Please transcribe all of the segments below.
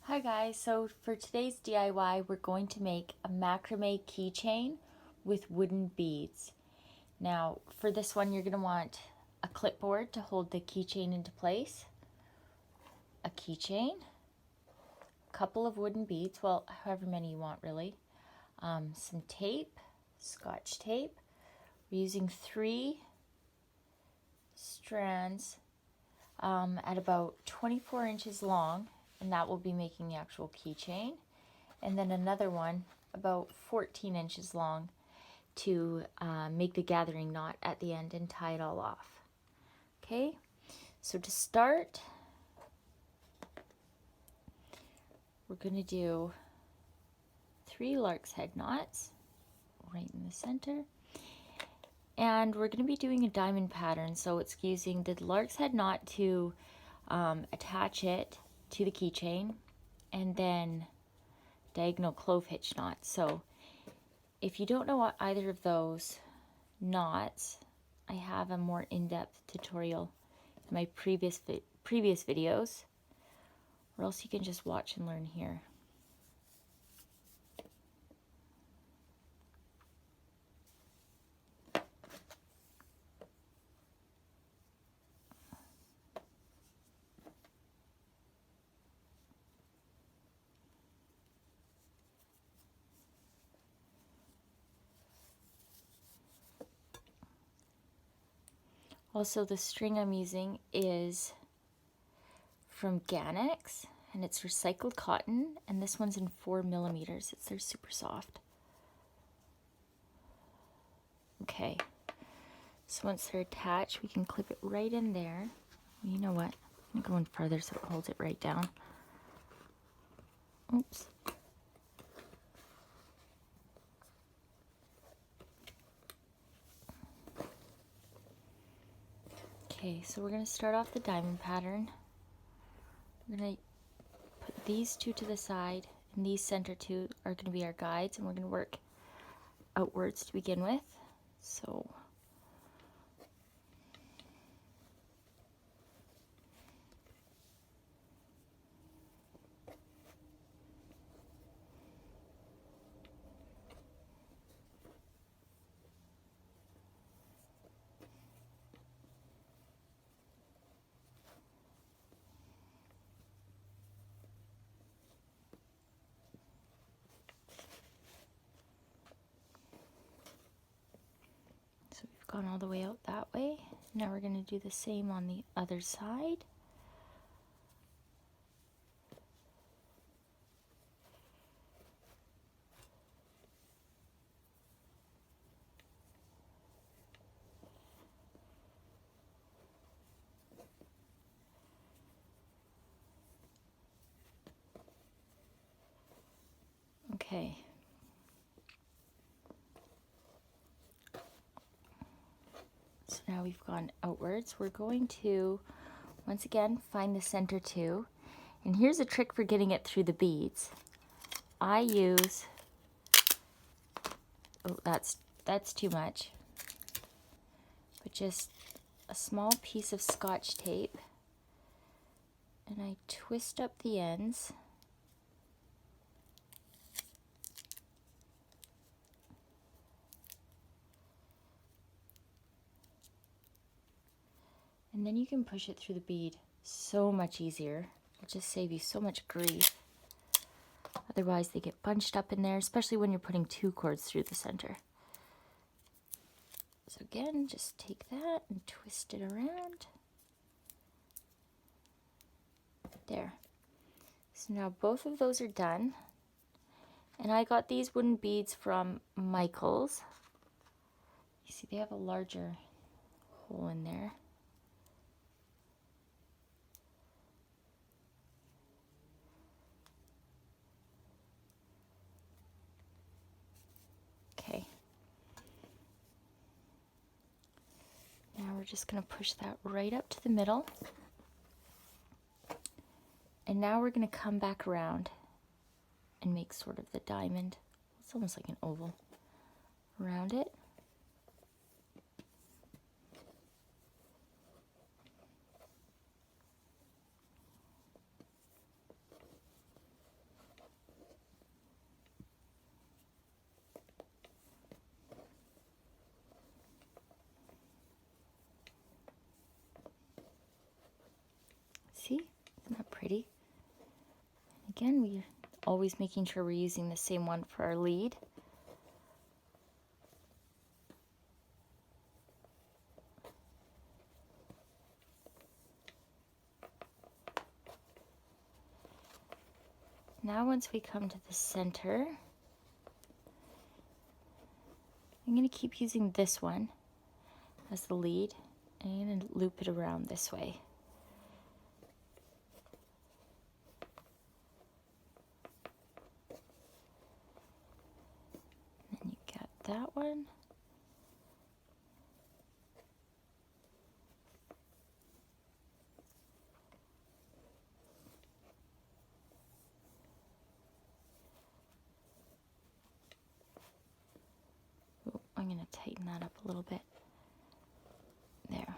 Hi guys, so for today's DIY we're going to make a macrame keychain with wooden beads. Now for this one you're going to want a clipboard to hold the keychain into place, a keychain, a couple of wooden beads, well however many you want really, some tape, scotch tape. We're using 3 strands at about 24 inches long, and that will be making the actual keychain, and then another one about 14 inches long to make the gathering knot at the end and tie it all off. Okay, so to start we're going to do 3 lark's head knots right in the center, and we're going to be doing a diamond pattern, so it's using the lark's head knot to attach it to the keychain, and then diagonal clove hitch knot. So if you don't know what either of those knots, I have a more in-depth tutorial in my previous videos, or else you can just watch and learn here. Also, the string I'm using is from Ganex, and it's recycled cotton, and this one's in 4 millimeters. They're super soft. Okay, so once they're attached, we can clip it right in there. You know what? I'm going further so it holds it right down. Oops. Okay, so we're going to start off the diamond pattern. We're going to put these 2 to the side, and these center 2 are going to be our guides, and we're going to work outwards to begin with. So we've gone all the way out that way. Now we're going to do the same on the other side. Okay. So now we've gone outwards. We're going to, once again, find the center 2. And here's a trick for getting it through the beads. I use, oh, that's too much, but just a small piece of scotch tape, and I twist up the ends. And then you can push it through the bead so much easier. It'll just save you so much grief. Otherwise they get bunched up in there, especially when you're putting 2 cords through the center. So again, just take that and twist it around. There. So now both of those are done. And I got these wooden beads from Michael's. You see they have a larger hole in there. Okay. Now we're just going to push that right up to the middle. And now we're going to come back around and make sort of the diamond. It's almost like an oval around it. again, we're always making sure we're using the same one for our lead. Now once we come to the center, I'm going to keep using this one as the lead, and I'm going to loop it around this way. And then you got that one. I'm going to tighten that up a little bit. There.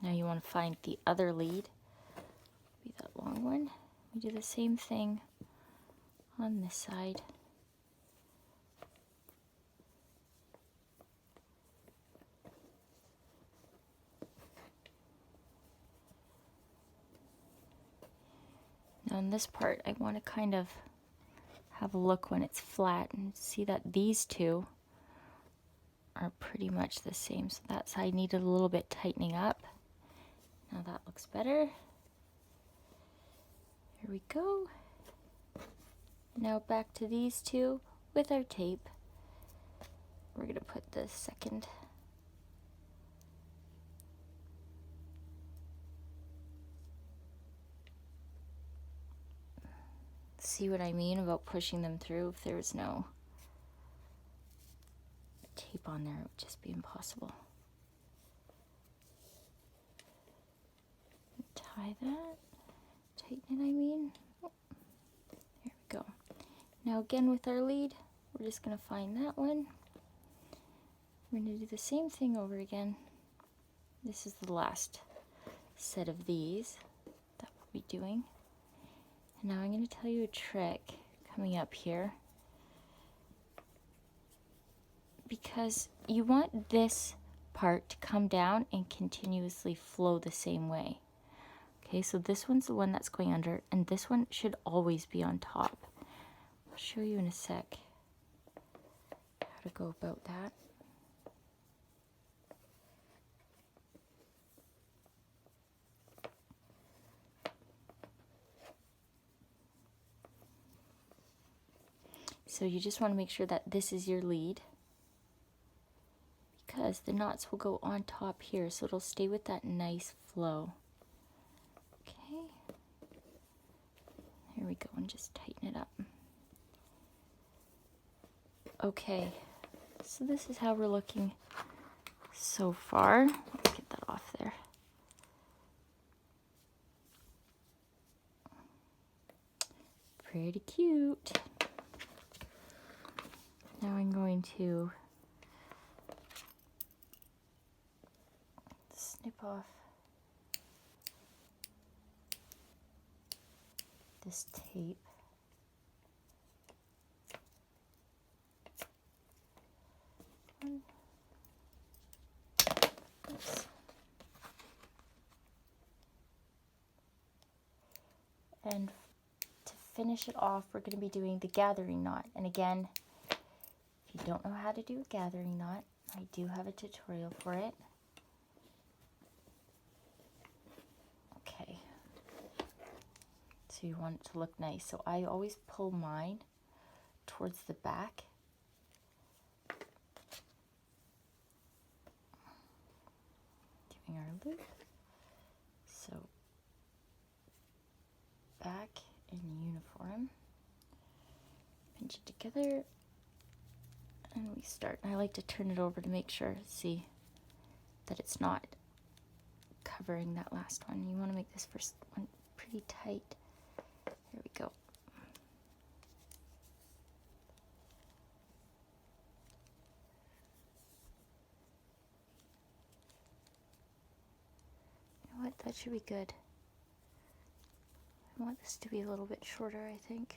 Now you want to find the other lead, be that long one. We do the same thing on this side. Now in this part, I want to kind of have a look when it's flat and see that these two are pretty much the same. So that side needed a little bit tightening up. Now that looks better. Here we go. Now back to these two with our tape. We're going to put the second. See what I mean about pushing them through? If there was no tape on there, it would just be impossible. Tie that. Tighten it, I mean. Oh, there we go. Now again with our lead, we're just going to find that one. We're going to do the same thing over again. This is the last set of these that we'll be doing. And now I'm going to tell you a trick coming up here, because you want this part to come down and continuously flow the same way. Okay, so this one's the one that's going under, and this one should always be on top. I'll show you in a sec how to go about that. So you just want to make sure that this is your lead, because the knots will go on top here, so it'll stay with that nice flow. Okay, here we go, and just tighten it up. Okay, so this is how we're looking so far. Let's get that off there. Pretty cute. Now I'm going to snip off this tape. Oops. And to finish it off, we're going to be doing the gathering knot. And again, if you don't know how to do a gathering knot, I do have a tutorial for it. Okay. So you want it to look nice. So I always pull mine towards the back. Giving our loop. So back in uniform. Pinch it together. And we start. I like to turn it over to make sure, see, that it's not covering that last one. You want to make this first one pretty tight. Here we go. You know what? That should be good. I want this to be a little bit shorter, I think.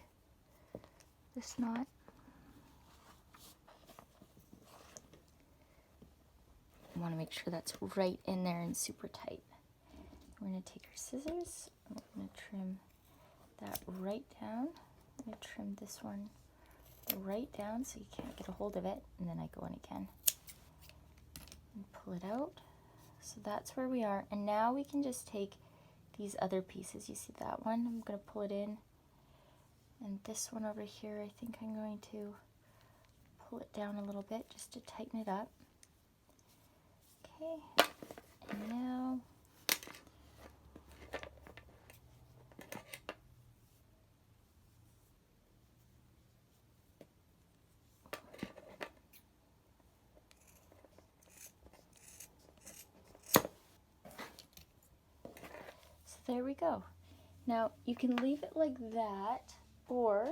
This knot. You want to make sure that's right in there and super tight. We're going to take our scissors, and we're going to trim that right down. I'm going to trim this one right down so you can't get a hold of it, and then I go in again and pull it out. So that's where we are, and now we can just take these other pieces. You see that one? I'm going to pull it in, and this one over here, I think I'm going to pull it down a little bit just to tighten it up. Okay, and now there we go. Now you can leave it like that, or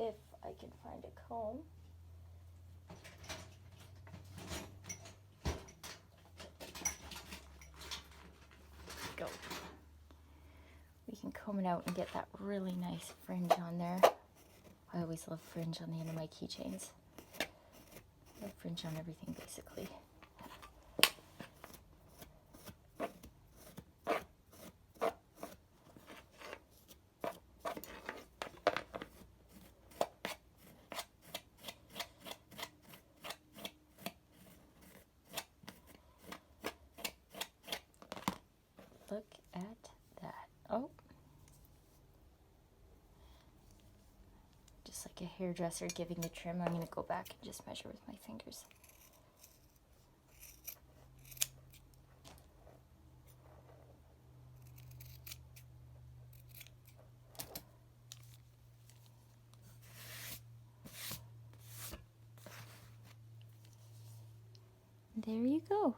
if I can find a comb, go. We can comb it out and get that really nice fringe on there. I always love fringe on the end of my keychains. I love fringe on everything basically. Look at that. Oh. Just like a hairdresser giving the trim, I'm going to go back and just measure with my fingers. There you go.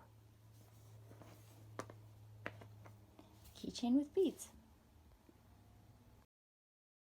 Keychain with beads.